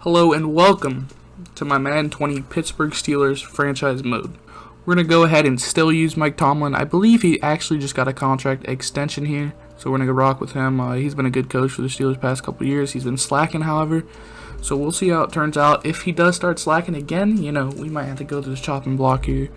Hello and welcome to my Madden 20 Pittsburgh Steelers franchise mode. We're going to go ahead and still use Mike Tomlin. I believe he actually just got a contract extension here, so we're going to go rock with him. He's been a good coach for the Steelers past couple years. He's been slacking, however, so we'll see how it turns out. If he does start slacking again, we might have to go to this chopping block here.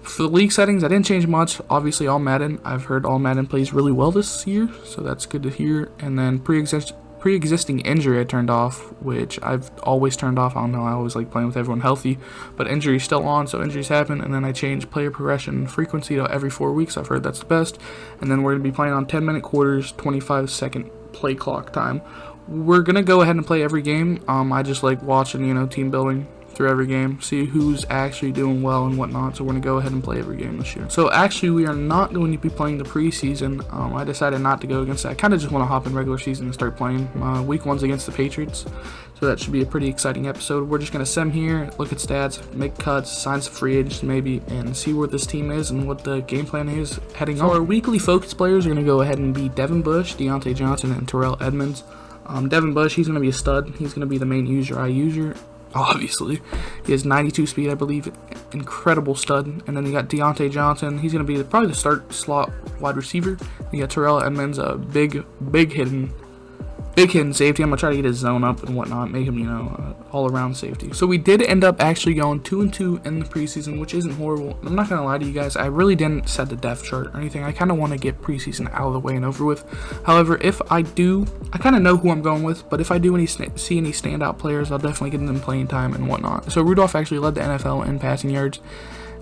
For the league settings, I didn't change much. Obviously, all Madden. I've heard all Madden plays really well this year, so that's good to hear. And then pre-existing injury I turned off, which I've always turned off. I don't know, I always like playing with everyone healthy, but injury's still on, so injuries happen. And then I changed player progression frequency to every 4 weeks. I've heard that's the best. And then we're going to be playing on 10-minute quarters, 25-second play clock time. We're going to go ahead and play every game. I just like watching, team building through every game, see who's actually doing well and whatnot. So we're going to go ahead and play every game this year. So actually we are not going to be playing the preseason. I decided not to go against that. I kind of just want to hop in regular season and start playing. Week 1's against the Patriots, so that should be a pretty exciting episode. We're just going to sim here, look at stats, make cuts, sign some free agents maybe, and see where this team is and what the game plan is heading on. Our weekly focus players are going to go ahead and be Devin Bush, Deontay Johnson, and Terrell Edmonds. Devin Bush, he's going to be a stud. He's going to be the main user. Obviously, he has 92 speed, I believe. Incredible stud. And then you got Deontay Johnson. He's going to be probably the start slot wide receiver. You got Terrell Edmonds, a big hidden safety. I'm going to try to get his zone up and whatnot, make him, all-around safety. So we did end up actually going 2-2 in the preseason, which isn't horrible. I'm not going to lie to you guys. I really didn't set the depth chart or anything. I kind of want to get preseason out of the way and over with. However, if I do, I kind of know who I'm going with, but if I do see any standout players, I'll definitely get them playing time and whatnot. So Rudolph actually led the NFL in passing yards.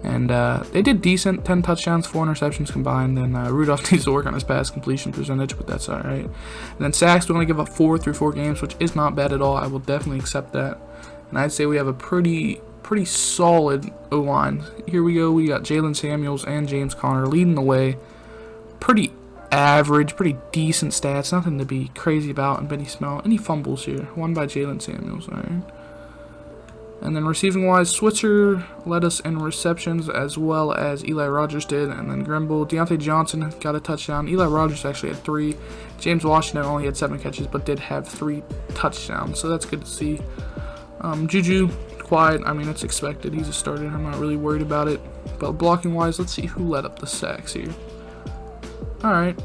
And they did decent, 10 touchdowns, 4 interceptions combined, and Rudolph needs to work on his pass completion percentage, but that's alright. And then sacks, we only give up 4 through 4 games, which is not bad at all. I will definitely accept that. And I'd say we have a pretty solid O-line. Here we go, we got Jalen Samuels and James Conner leading the way. Pretty average, pretty decent stats, nothing to be crazy about. And Benny Smell, any fumbles here? One by Jalen Samuels, alright. And then receiving-wise, Switzer led us in receptions as well as Eli Rogers did. And then Grimble, Deontay Johnson got a touchdown. Eli Rogers actually had 3. James Washington only had 7 catches but did have 3 touchdowns. So that's good to see. Juju, quiet. I mean, it's expected. He's a starter. I'm not really worried about it. But blocking-wise, let's see who led up the sacks here. Alright.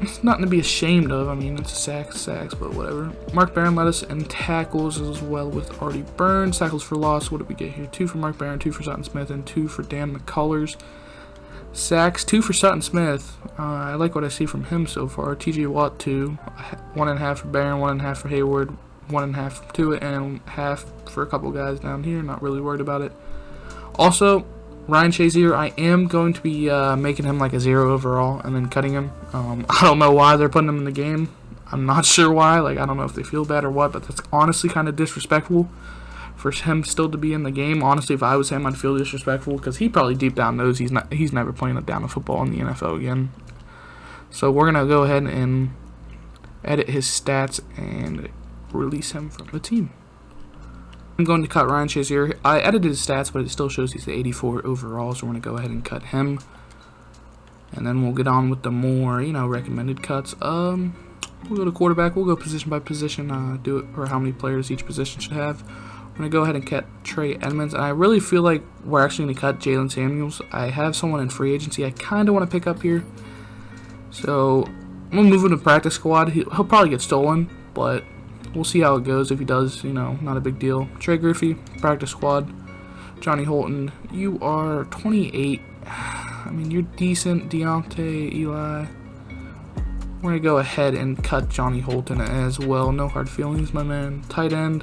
It's nothing to be ashamed of. I mean, it's sacks, but whatever. Mark Barron led us in tackles as well with Artie Burns. Tackles for loss, what did we get here? 2 for Mark Barron, 2 for Sutton Smith, and 2 for Dan McCullers. Sacks, 2 for Sutton Smith. I like what I see from him so far. TJ Watt, 2. 1.5 for Barron, 1.5 for Hayward, 1.5 for Tua, and half for a couple guys down here. Not really worried about it. Also, Ryan Shazier, I am going to be making him like a 0 overall and then cutting him. I don't know why they're putting him in the game. I'm not sure why. I don't know if they feel bad or what, but that's honestly kind of disrespectful for him still to be in the game. Honestly, if I was him, I'd feel disrespectful because he probably deep down knows he's never playing a down of football in the NFL again. So we're going to go ahead and edit his stats and release him from the team. I'm going to cut Ryan Shazier. I edited his stats, but it still shows he's the 84 overall, so we're going to go ahead and cut him. And then we'll get on with the more, recommended cuts. We'll go to quarterback. We'll go position by position, do it for how many players each position should have. I'm going to go ahead and cut Trey Edmonds. And I really feel like we're actually going to cut Jalen Samuels. I have someone in free agency I kind of want to pick up here. So I'm going to move him to practice squad. He'll probably get stolen, but we'll see how it goes. If he does, not a big deal. Trey Griffey, practice squad. Johnny Holton, you are 28. I mean, you're decent. Deontay, Eli. We're going to go ahead and cut Johnny Holton as well. No hard feelings, my man. Tight end.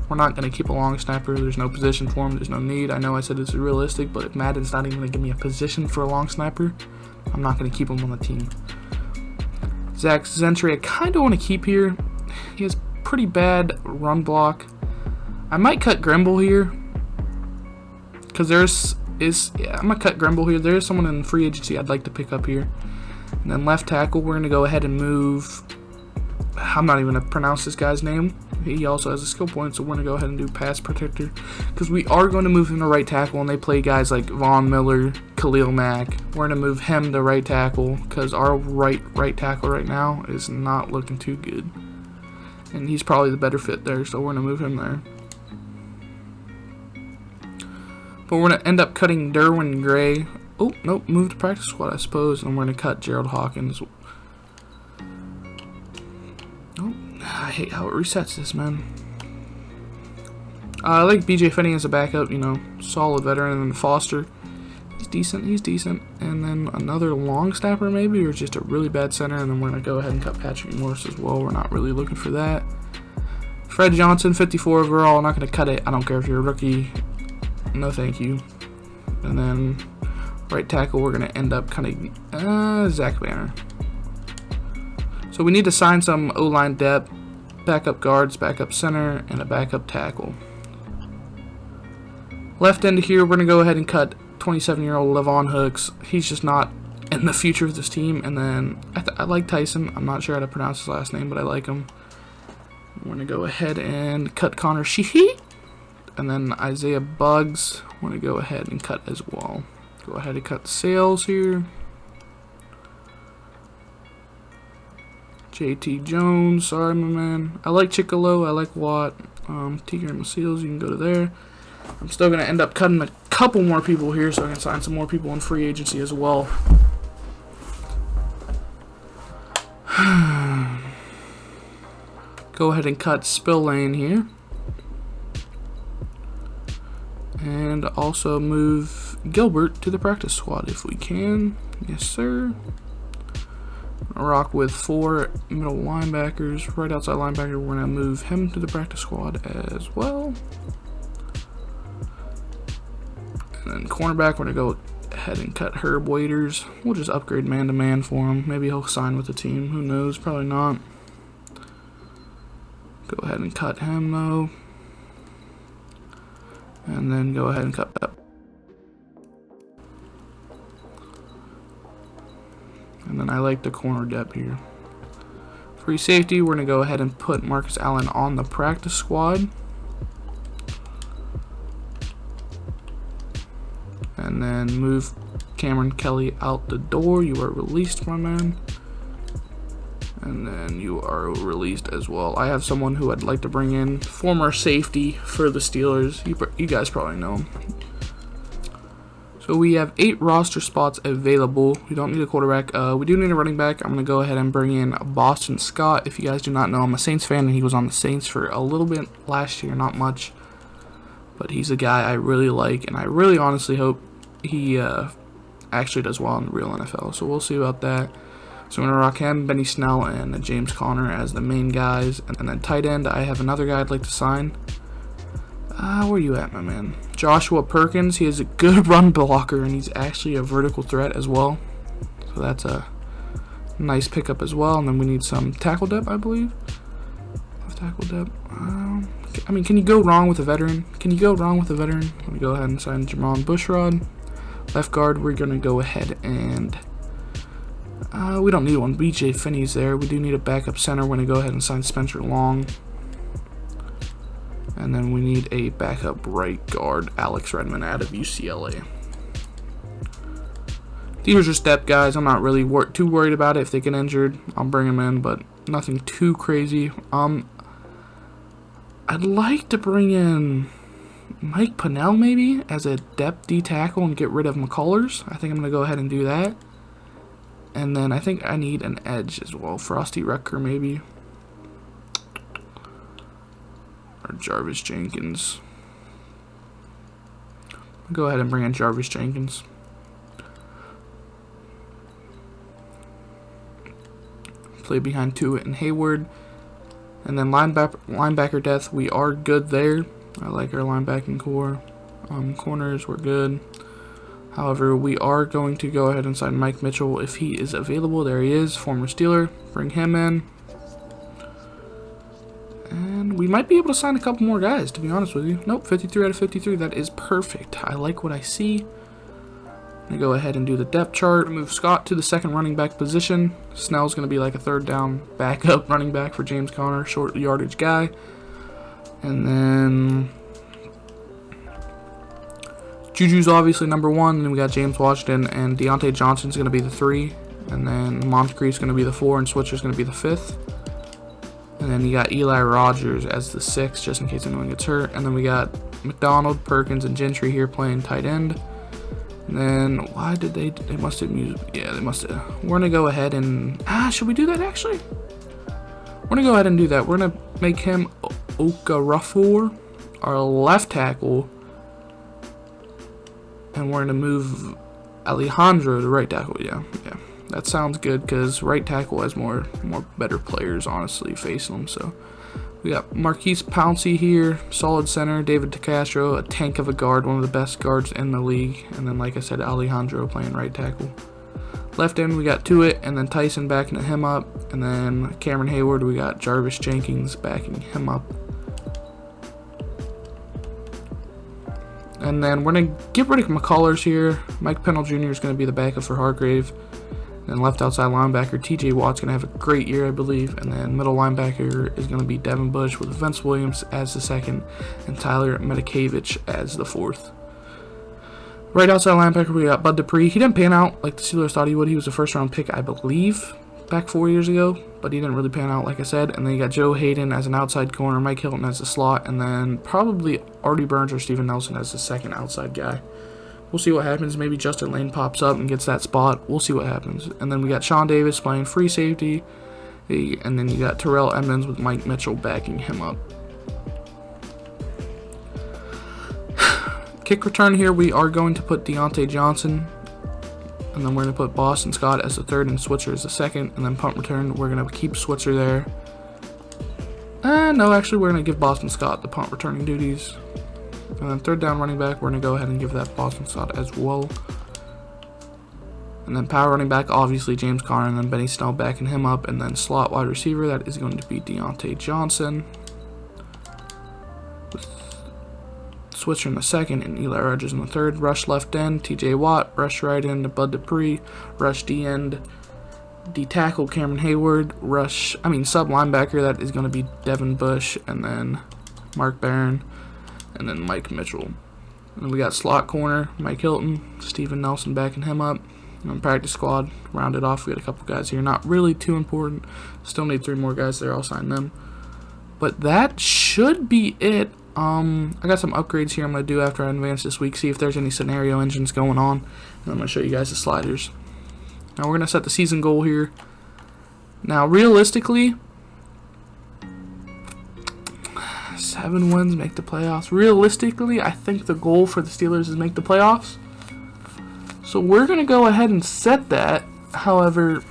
We're not going to keep a long snapper. There's no position for him. There's no need. I know I said it's realistic, but if Madden's not even going to give me a position for a long snapper, I'm not going to keep him on the team. Zach Zentry, I kind of want to keep here. He has pretty bad run block. I might cut Grimble here because I'm gonna cut Grimble here. There is someone in free agency I'd like to pick up here. And then left tackle, we're gonna go ahead and move. I'm not even gonna pronounce this guy's name. He also has a skill point, so we're gonna go ahead and do pass protector because we are going to move him to right tackle, and they play guys like Von Miller, Khalil Mack. We're gonna move him to right tackle because our right tackle right now is not looking too good. and he's probably the better fit there, so we're going to move him there. But we're going to end up cutting Derwin Gray. Oh, nope, move to practice squad, I suppose, and we're going to cut Gerald Hawkins. Oh, I hate how it resets this, man. I like B.J. Finney as a backup, you know, solid veteran, and then Foster. He's decent, and then another long snapper maybe, or just a really bad center, and then we're going to go ahead and cut Patrick Morris as well. We're not really looking for that. Fred Johnson, 54 overall, not going to cut it. I don't care if you're a rookie. No thank you. And then right tackle, we're going to end up cutting Zach Banner. So we need to sign some O-line depth, backup guards, backup center, and a backup tackle. Left end here, we're going to go ahead and cut 27-year-old Levon Hooks. He's just not in the future of this team. And then I like Tyson. I'm not sure how to pronounce his last name, but I like him. We're going to go ahead and cut Connor Sheehy. And then Isaiah Buggs, we're going to go ahead and cut as well. Go ahead and cut Sales here. JT Jones, sorry my man. I like Chicolo, I like Watt. Tigger and Seals, you can go to there. I'm still going to end up cutting a couple more people here so I can sign some more people in free agency as well. Go ahead and cut Spillane here. And also move Gilbert to the practice squad if we can. Yes, sir. Rock with 4 middle linebackers. Right outside linebacker, we're going to move him to the practice squad as well. And then cornerback, we're going to go ahead and cut Herb Waiters. We'll just upgrade man-to-man for him. Maybe he'll sign with the team. Who knows? Probably not. Go ahead and cut him, though. And then go ahead and cut that. And then I like the corner depth here. Free safety, we're going to go ahead and put Marcus Allen on the practice squad. And then move Cameron Kelly out the door. You are released, my man. And then you are released as well. I have someone who I'd like to bring in. Former safety for the Steelers. You guys probably know him. So we have 8 roster spots available. We don't need a quarterback. We do need a running back. I'm going to go ahead and bring in Boston Scott. If you guys do not know, I'm a Saints fan, and he was on the Saints for a little bit last year. Not much. But he's a guy I really like, and I really honestly hope he actually does well in the real NFL. So we'll see about that. So I'm going to rock him, Benny Snell, and James Conner as the main guys. And then tight end, I have another guy I'd like to sign. Where you at, my man? Joshua Perkins. He is a good run blocker, and he's actually a vertical threat as well. So that's a nice pickup as well. And then we need some tackle depth, I believe. Tackle depth. I mean, can you go wrong with a veteran? Can you go wrong with a veteran? Let me go ahead and sign Jermon Bushrod. Left guard, we're going to go ahead and... we don't need one. B.J. Finney's there. We do need a backup center. We're going to go ahead and sign Spencer Long. And then we need a backup right guard, Alex Redmond, out of UCLA. These are just depth guys. I'm not really too worried about it. If they get injured, I'll bring them in, but nothing too crazy. I'd like to bring in Mike Pennell maybe as a depth D tackle and get rid of McCullers. I think I'm going to go ahead and do that. And then I think I need an edge as well. Frosty Rucker maybe. Or Jarvis Jenkins. I'll go ahead and bring in Jarvis Jenkins. Play behind Tuitt and Hayward. And then linebacker depth, we are good there. I like our linebacking core. Corners, we're good. However, we are going to go ahead and sign Mike Mitchell if he is available. There he is, former Steeler. Bring him in. And we might be able to sign a couple more guys, to be honest with you. Nope, 53 out of 53. That is perfect. I like what I see. I'm going to go ahead and do the depth chart. Move Scott to the second running back position. Snell's going to be like a third down backup running back for James Conner, short yardage guy. And then Juju's obviously number 1. And then we got James Washington, and Deontay Johnson's going to be the 3. And then Moncrief's going to be the 4, and Switcher's going to be the 5th. And then you got Eli Rogers as the 6, just in case anyone gets hurt. And then we got McDonald, Perkins, and Gentry here playing tight end. And then, why did they must have used, yeah, they must have. We're going to go ahead and, should we do that actually? We're going to go ahead and do that. We're going to make him Okarafor, our left tackle. And we're going to move Alejandro to right tackle, yeah. That sounds good because right tackle has more better players, honestly, facing them. So we got Marquise Pouncey here, solid center. David DeCastro, a tank of a guard, one of the best guards in the league. And then, like I said, Alejandro playing right tackle. Left end, we got Tuitt, and then Tyson backing him up. And then Cameron Hayward, we got Jarvis Jenkins backing him up. And then we're going to get rid of McCullers here. Mike Pennell Jr. is going to be the backup for Hargrave. Then left outside linebacker, T.J. Watt's going to have a great year, I believe. And then middle linebacker is going to be Devin Bush with Vince Williams as the 2nd and Tyler Medikevich as the 4th. Right outside linebacker, we got Bud Dupree. He didn't pan out like the Steelers thought he would. He was a first-round pick, I believe, back 4 years ago. But he didn't really pan out, like I said. And then you got Joe Hayden as an outside corner, Mike Hilton as a slot, and then probably Artie Burns or Steven Nelson as the 2nd outside guy. We'll see what happens. Maybe Justin Lane pops up and gets that spot. We'll see what happens. And then we got Sean Davis playing free safety. And then you got Terrell Edmonds with Mike Mitchell backing him up. Kick return here, we are going to put Deontay Johnson. And then we're going to put Boston Scott as the 3rd and Switzer as the 2nd. And then punt return, we're going to keep Switzer there. No, actually, we're going to give Boston Scott the punt returning duties. And then 3rd down running back, we're going to go ahead and give that Boston Scott as well. And then power running back, obviously James Conner, and then Benny Snell backing him up. And then slot wide receiver, that is going to be Deontay Johnson. With Switzer in the 2nd and Eli Rogers in the 3rd. Rush left end, T.J. Watt. Rush right end, Bud Dupree. Rush D end, D tackle Cameron Hayward. Sub linebacker, that is going to be Devin Bush. And then Mark Barron. And then Mike Mitchell. And we got slot corner, Mike Hilton, Steven Nelson backing him up. And practice squad, rounded off. We got a couple guys here, not really too important. Still need 3 more guys there, I'll sign them. But that should be it. I got some upgrades here I'm going to do after I advance this week, see if there's any scenario engines going on. And I'm going to show you guys the sliders. Now we're going to set the season goal here. Now realistically, 7 wins, make the playoffs. Realistically, I think the goal for the Steelers is make the playoffs. So we're going to go ahead and set that. However,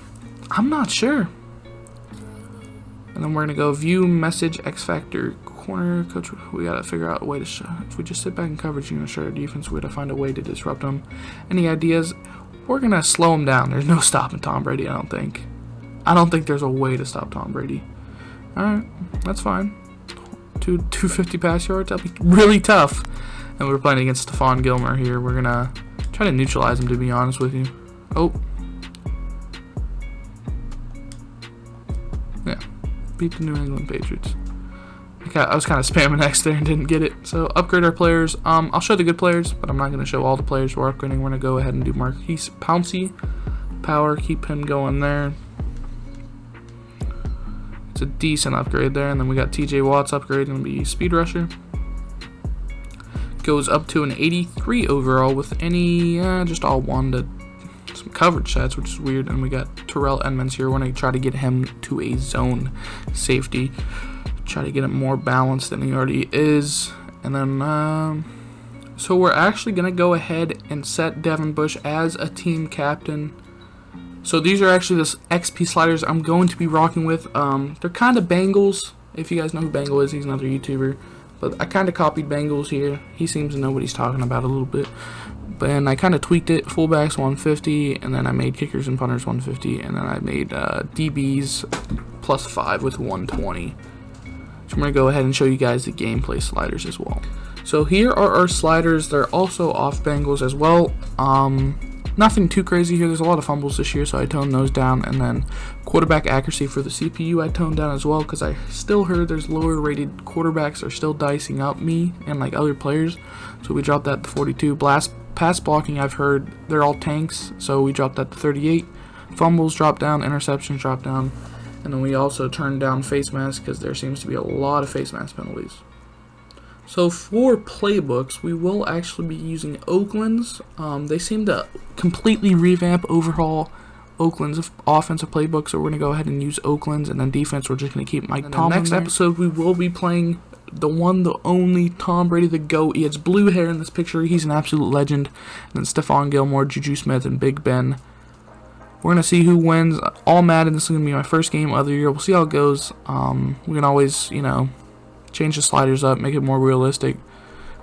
I'm not sure. And then we're going to go view, message, X Factor, corner, coach. We got to figure out a way to show. If we just sit back in coverage, and show our defense, we got to find a way to disrupt them. Any ideas? We're going to slow them down. There's no stopping Tom Brady, I don't think. I don't think there's a way to stop Tom Brady. Alright, that's fine. 250 pass yards, that'll be really tough. And we're playing against Stephon Gilmore here. We're gonna try to neutralize him, to be honest with you. Oh, yeah, beat the New England Patriots. I was kind of spamming X there and didn't get it. So upgrade our players. I'll show the good players, but I'm not gonna show all the players we're upgrading. We're gonna go ahead and do Marquise Pouncey, power, keep him going there. A decent upgrade there. And then we got TJ Watt's upgrade, going to be speed rusher. Goes up to an 83 overall with any just all 1 to some coverage stats, which is weird. And we got Terrell Edmonds here. We're going to try to get him to a zone safety, try to get him more balanced than he already is. And then so we're actually going to go ahead and set Devin Bush as a team captain. So these are actually the XP sliders I'm going to be rocking with. They're kind of Bengals. If you guys know who Bengal is, he's another YouTuber. But I kind of copied Bengals here. He seems to know what he's talking about a little bit. And I kind of tweaked it. Fullbacks 150, and then I made kickers and punters 150, and then I made DBs +5 with 120. So I'm going to go ahead and show you guys the gameplay sliders as well. So here are our sliders. They're also off Bengals as well. Nothing too crazy here. There's a lot of fumbles this year, so I toned those down. And then quarterback accuracy for the CPU I toned down as well, because I still heard there's lower rated quarterbacks are still dicing up me and like other players. So we dropped that to 42. Pass blocking, I've heard they're all tanks, so we dropped that to 38. Fumbles dropped down, interceptions dropped down. And then we also turned down face masks because there seems to be a lot of face mask penalties. So for playbooks, we will actually be using Oakland's. They seem to completely revamp, overhaul Oakland's offensive playbook, so we're going to go ahead and use Oakland's, and then defense, we're just going to keep Mike Tomlin. Next episode, we will be playing the one, the only Tom Brady, the GOAT. He has blue hair in this picture. He's an absolute legend. And then Stephon Gilmore, Juju Smith, and Big Ben. We're going to see who wins. All Madden. This is going to be my first game of the year. We'll see how it goes. We can always, change the sliders up, make it more realistic.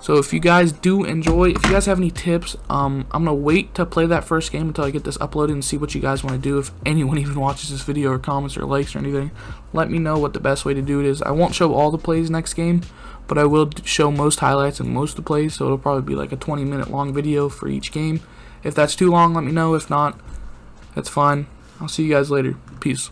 So if you guys do enjoy, if you guys have any tips, I'm going to wait to play that first game until I get this uploaded and see what you guys want to do. If anyone even watches this video or comments or likes or anything, let me know what the best way to do it is. I won't show all the plays next game, but I will show most highlights and most of the plays, so it'll probably be like a 20-minute long video for each game. If that's too long, let me know. If not, that's fine. I'll see you guys later. Peace.